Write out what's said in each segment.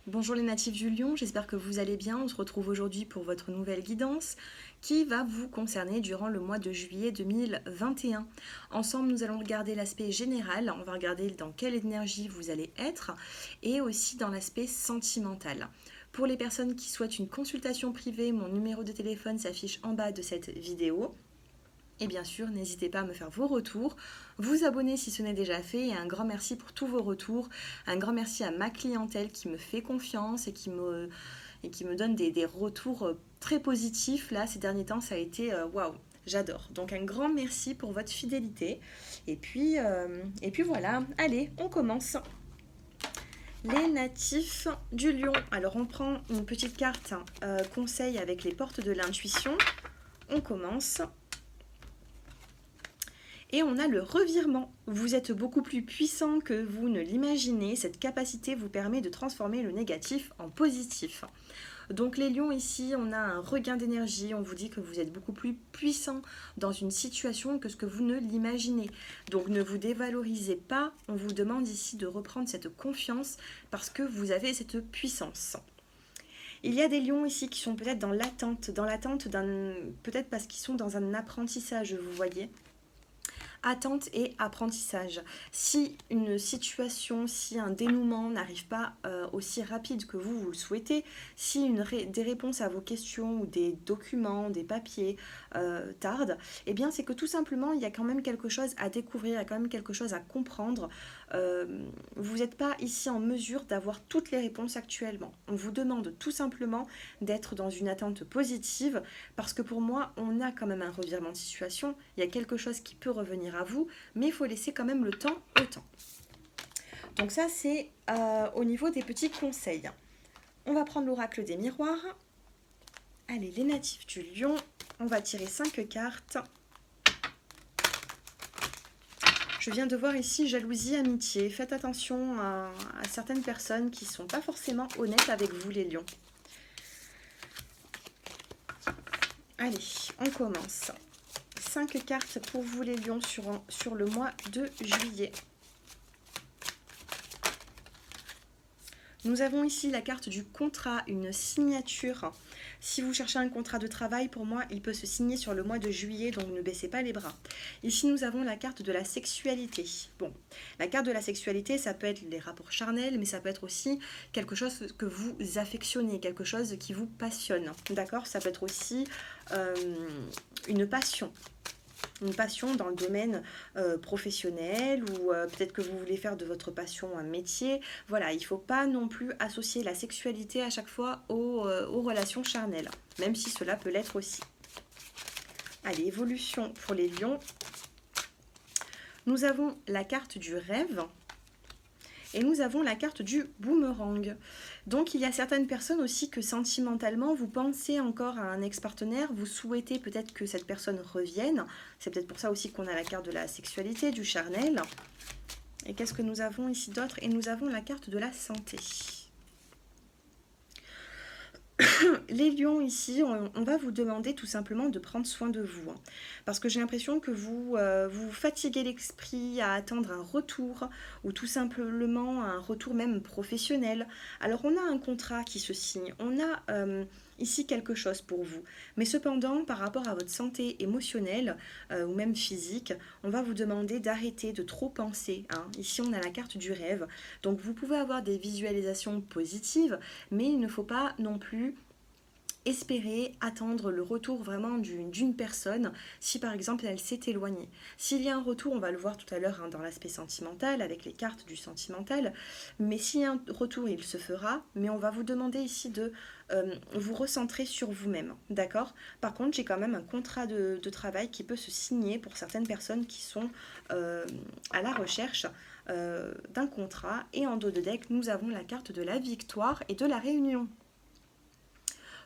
Bonjour les natifs du Lion, j'espère que vous allez bien. On se retrouve aujourd'hui pour votre nouvelle guidance qui va vous concerner durant le mois de juillet 2021. Ensemble, nous allons regarder l'aspect général, on va regarder dans quelle énergie vous allez être et aussi dans l'aspect sentimental. Pour les personnes qui souhaitent une consultation privée, mon numéro de téléphone s'affiche en bas de cette vidéo. Et bien sûr, n'hésitez pas à me faire vos retours, vous abonner si ce n'est déjà fait, et un grand merci pour tous vos retours. Un grand merci à ma clientèle qui me fait confiance et qui me donne des retours très positifs. Là, ces derniers temps, ça a été waouh, j'adore. Donc un grand merci pour votre fidélité. Et puis voilà, allez, on commence. Les natifs du Lion. Alors on prend une petite carte conseil avec les portes de l'intuition. On commence. Et on a le revirement. Vous êtes beaucoup plus puissant que vous ne l'imaginez. Cette capacité vous permet de transformer le négatif en positif. Donc les lions ici, on a un regain d'énergie. On vous dit que vous êtes beaucoup plus puissant dans une situation que ce que vous ne l'imaginez. Donc ne vous dévalorisez pas. On vous demande ici de reprendre cette confiance parce que vous avez cette puissance. Il y a des lions ici qui sont peut-être dans l'attente d'un... Peut-être parce qu'ils sont dans un apprentissage, vous voyez. Attente et apprentissage. Si une situation, si un dénouement n'arrive pas aussi rapide que vous le souhaitez, si des réponses à vos questions ou des documents, des papiers tardent, eh bien c'est que tout simplement il y a quand même quelque chose à découvrir, il y a quand même quelque chose à comprendre. Vous n'êtes pas ici en mesure d'avoir toutes les réponses actuellement. On vous demande tout simplement d'être dans une attente positive parce que pour moi, on a quand même un revirement de situation. Il y a quelque chose qui peut revenir à vous, mais il faut laisser quand même le temps au temps. Donc ça, c'est au niveau des petits conseils. On va prendre l'oracle des miroirs. Allez, les natifs du Lion. On va tirer 5 cartes. Je viens de voir ici jalousie, amitié. Faites attention à certaines personnes qui ne sont pas forcément honnêtes avec vous, les lions. Allez, on commence. 5 cartes pour vous, les lions, sur le mois de juillet. Nous avons ici la carte du contrat, une signature. Si vous cherchez un contrat de travail, pour moi, il peut se signer sur le mois de juillet, donc ne baissez pas les bras. Ici, nous avons la carte de la sexualité. Bon, la carte de la sexualité, ça peut être les rapports charnels, mais ça peut être aussi quelque chose que vous affectionnez, quelque chose qui vous passionne. D'accord? Ça peut être aussi une passion. Une passion dans le domaine professionnel ou peut-être que vous voulez faire de votre passion un métier. Voilà, il ne faut pas non plus associer la sexualité à chaque fois aux relations charnelles, même si cela peut l'être aussi. Allez, évolution pour les lions. Nous avons la carte du rêve. Et nous avons la carte du boomerang. Donc il y a certaines personnes aussi que sentimentalement, vous pensez encore à un ex-partenaire, vous souhaitez peut-être que cette personne revienne. C'est peut-être pour ça aussi qu'on a la carte de la sexualité, du charnel. Et qu'est-ce que nous avons ici d'autre? Et nous avons la carte de la santé. Les lions ici, on va vous demander tout simplement de prendre soin de vous. Parce que j'ai l'impression que vous fatiguez l'esprit à attendre un retour ou tout simplement un retour même professionnel. Alors on a un contrat qui se signe, on a ici quelque chose pour vous. Mais cependant, par rapport à votre santé émotionnelle ou même physique, on va vous demander d'arrêter de trop penser. Ici on a la carte du rêve. Donc vous pouvez avoir des visualisations positives, mais il ne faut pas non plus espérer attendre le retour vraiment d'une personne si par exemple elle s'est éloignée. S'il y a un retour, on va le voir tout à l'heure dans l'aspect sentimental avec les cartes du sentimental, mais s'il y a un retour, il se fera, mais on va vous demander ici de vous recentrer sur vous-même, d'accord? Par contre, j'ai quand même un contrat de travail qui peut se signer pour certaines personnes qui sont à la recherche d'un contrat, et en dos de deck, nous avons la carte de la victoire et de la réunion.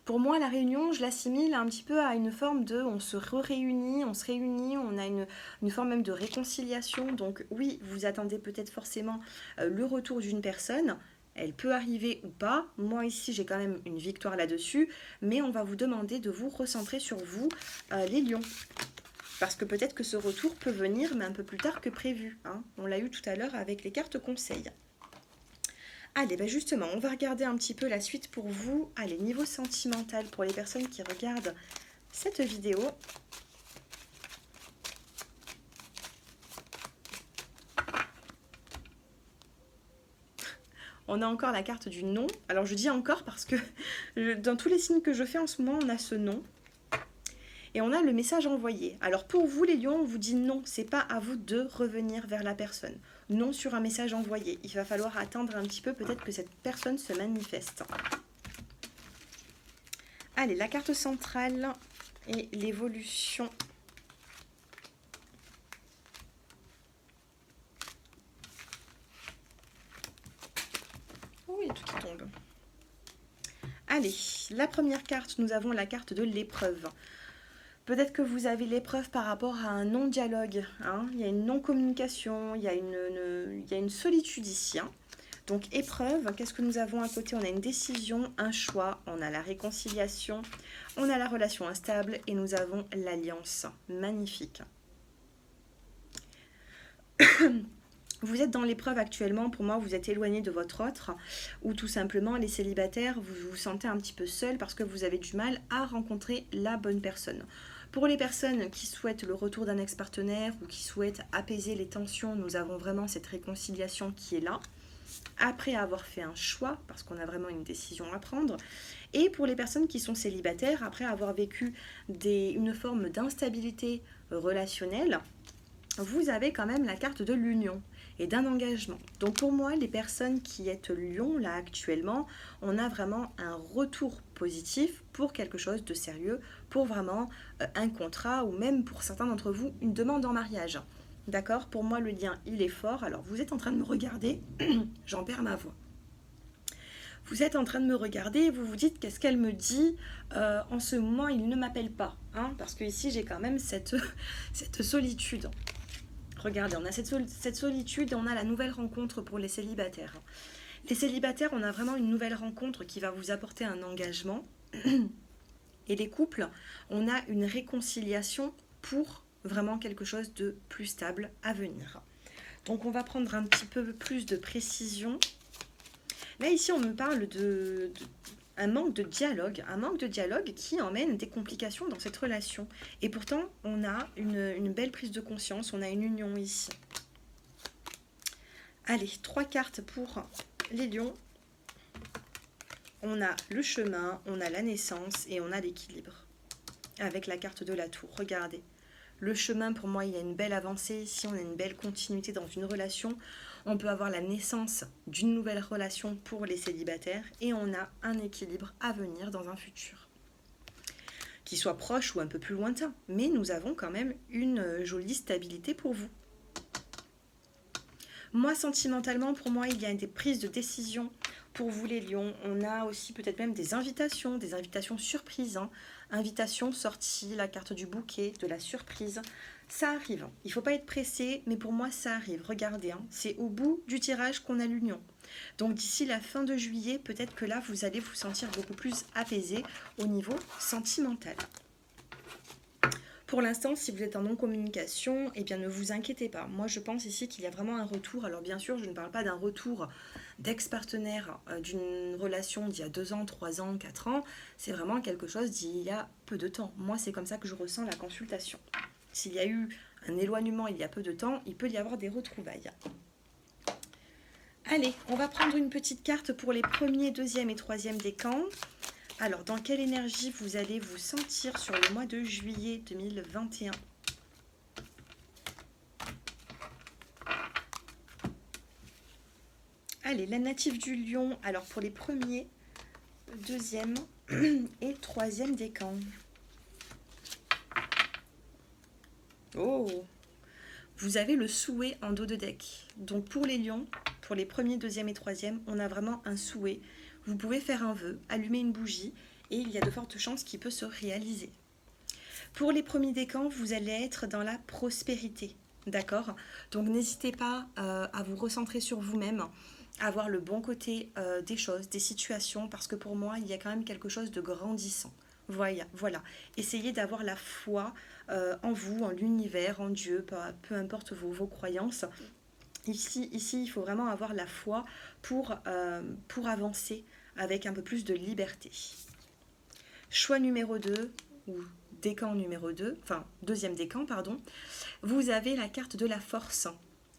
Pour moi, la réunion, je l'assimile un petit peu à une forme de on se réunit, on a une forme même de réconciliation. Donc oui, vous attendez peut-être forcément le retour d'une personne. Elle peut arriver ou pas. Moi ici, j'ai quand même une victoire là-dessus. Mais on va vous demander de vous recentrer sur vous, les lions. Parce que peut-être que ce retour peut venir, mais un peu plus tard que prévu. On l'a eu tout à l'heure avec les cartes conseils. Allez, ben justement, on va regarder un petit peu la suite pour vous. Allez, niveau sentimental, pour les personnes qui regardent cette vidéo. On a encore la carte du non. Alors je dis encore parce que dans tous les signes que je fais en ce moment, on a ce non. Et on a le message envoyé. Alors pour vous les lions, on vous dit non, c'est pas à vous de revenir vers la personne. Non sur un message envoyé. Il va falloir attendre un petit peu, peut-être que cette personne se manifeste. Allez, la carte centrale et l'évolution. Oh, il y a tout qui tombe. Allez, la première carte, nous avons la carte de l'épreuve. Peut-être que vous avez l'épreuve par rapport à un non-dialogue. Hein. Il y a une non-communication, il y a une solitude ici. Hein. Donc épreuve, qu'est-ce que nous avons à côté? On a une décision, un choix, on a la réconciliation, on a la relation instable et nous avons l'alliance. Magnifique. Vous êtes dans l'épreuve actuellement, pour moi vous êtes éloigné de votre autre, ou tout simplement les célibataires, vous vous sentez un petit peu seul parce que vous avez du mal à rencontrer la bonne personne. Pour les personnes qui souhaitent le retour d'un ex-partenaire ou qui souhaitent apaiser les tensions, nous avons vraiment cette réconciliation qui est là, après avoir fait un choix, parce qu'on a vraiment une décision à prendre. Et pour les personnes qui sont célibataires, après avoir vécu une forme d'instabilité relationnelle, vous avez quand même la carte de l'union et d'un engagement. Donc pour moi, les personnes qui êtes lion là actuellement, on a vraiment un retour positif pour quelque chose de sérieux, pour vraiment un contrat ou même pour certains d'entre vous, une demande en mariage. D'accord? Pour moi, le lien, il est fort. Alors vous êtes en train de me regarder, j'en perds ma voix. Vous êtes en train de me regarder, vous vous dites qu'est-ce qu'elle me dit, en ce moment il ne m'appelle pas, hein, parce que ici j'ai quand même cette solitude. Regardez, on a cette solitude et on a la nouvelle rencontre pour les célibataires. Les célibataires, on a vraiment une nouvelle rencontre qui va vous apporter un engagement. Et les couples, on a une réconciliation pour vraiment quelque chose de plus stable à venir. Donc on va prendre un petit peu plus de précision. Là ici on me parle un manque de dialogue qui emmène des complications dans cette relation. Et pourtant, on a une belle prise de conscience, on a une union ici. Allez, 3 cartes pour les lions. On a le chemin, on a la naissance et on a l'équilibre. Avec la carte de la tour, regardez. Le chemin, pour moi, il y a une belle avancée ici, on a une belle continuité dans une relation. On peut avoir la naissance d'une nouvelle relation pour les célibataires et on a un équilibre à venir dans un futur. Qui soit proche ou un peu plus lointain, mais nous avons quand même une jolie stabilité pour vous. Moi, sentimentalement, pour moi, il y a des prises de décision pour vous les lions. On a aussi peut-être même des invitations surprises. Hein. Invitations, sorties, la carte du bouquet, de la surprise. Ça arrive. Il ne faut pas être pressé, mais pour moi, ça arrive. Regardez, hein, c'est au bout du tirage qu'on a l'union. Donc d'ici la fin de juillet, peut-être que là, vous allez vous sentir beaucoup plus apaisé au niveau sentimental. Pour l'instant, si vous êtes en non-communication, eh bien ne vous inquiétez pas. Moi, je pense ici qu'il y a vraiment un retour. Alors bien sûr, je ne parle pas d'un retour d'ex-partenaire d'une relation d'il y a 2 ans, 3 ans, 4 ans. C'est vraiment quelque chose d'il y a peu de temps. Moi, c'est comme ça que je ressens la consultation. S'il y a eu un éloignement il y a peu de temps, il peut y avoir des retrouvailles. Allez, on va prendre une petite carte pour les premiers, deuxième et troisième décans. Alors, dans quelle énergie vous allez vous sentir sur le mois de juillet 2021 ? Allez, la native du lion, alors pour les premiers, deuxième et troisième décans. Oh, vous avez le souhait en dos de deck. Donc pour les lions, pour les premiers, deuxième et troisième, on a vraiment un souhait. Vous pouvez faire un vœu, allumer une bougie et il y a de fortes chances qu'il peut se réaliser. Pour les premiers décans, vous allez être dans la prospérité, d'accord? Donc n'hésitez pas à vous recentrer sur vous-même, à voir le bon côté des choses, des situations, parce que pour moi, il y a quand même quelque chose de grandissant. Voilà. Essayez d'avoir la foi en vous, en l'univers, en Dieu, peu importe vos croyances. Ici, il faut vraiment avoir la foi pour avancer avec un peu plus de liberté. Choix numéro 2 ou décan numéro 2, enfin deuxième décan, pardon, vous avez la carte de la force.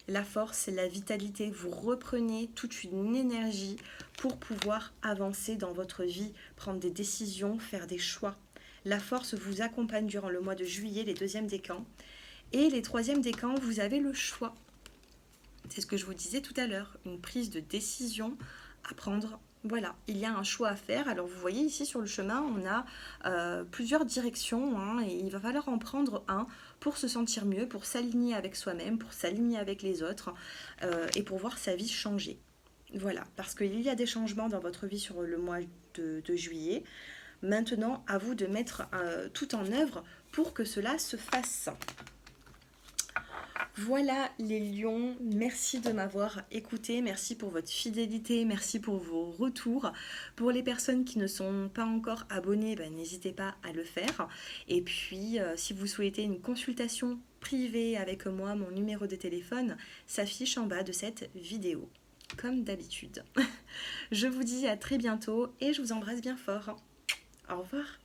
La force, la vitalité, vous reprenez toute une énergie pour pouvoir avancer dans votre vie, prendre des décisions, faire des choix. La force vous accompagne durant le mois de juillet, les deuxièmes décans. Et les troisièmes décans, vous avez le choix. C'est ce que je vous disais tout à l'heure, une prise de décision à prendre. Voilà, il y a un choix à faire. Alors vous voyez ici sur le chemin, on a plusieurs directions hein, et il va falloir en prendre un pour se sentir mieux, pour s'aligner avec soi-même, pour s'aligner avec les autres et pour voir sa vie changer. Voilà, parce qu'il y a des changements dans votre vie sur le mois de juillet. Maintenant, à vous de mettre tout en œuvre pour que cela se fasse. Voilà les lions, merci de m'avoir écouté, merci pour votre fidélité, merci pour vos retours. Pour les personnes qui ne sont pas encore abonnées, ben, n'hésitez pas à le faire. Et puis si vous souhaitez une consultation privée avec moi, mon numéro de téléphone s'affiche en bas de cette vidéo, comme d'habitude. Je vous dis à très bientôt et je vous embrasse bien fort. Au revoir.